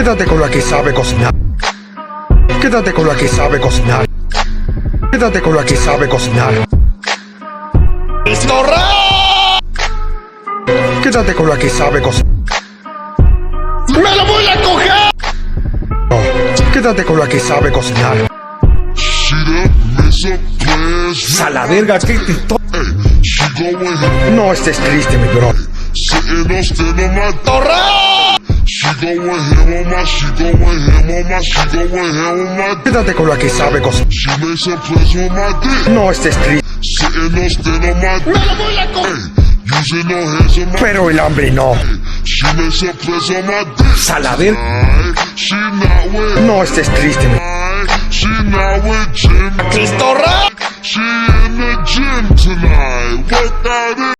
Quédate con la que sabe cocinar. Quédate con la que sabe cocinar. Quédate con la que sabe cocinar. Quédate con la que sabe cocinar. ¡Me lo voy a coger! No, quédate con la que sabe cocinar. ¡A la verga! ¿Qué te No estés triste, mi bro. Quédate con la que sabe cocinar. No estés triste. ¡Me lo voy a coger! Pero el hambre no. ¡A la verga! No estés triste, mi ¡Cristo! She in the gym tonight. Work out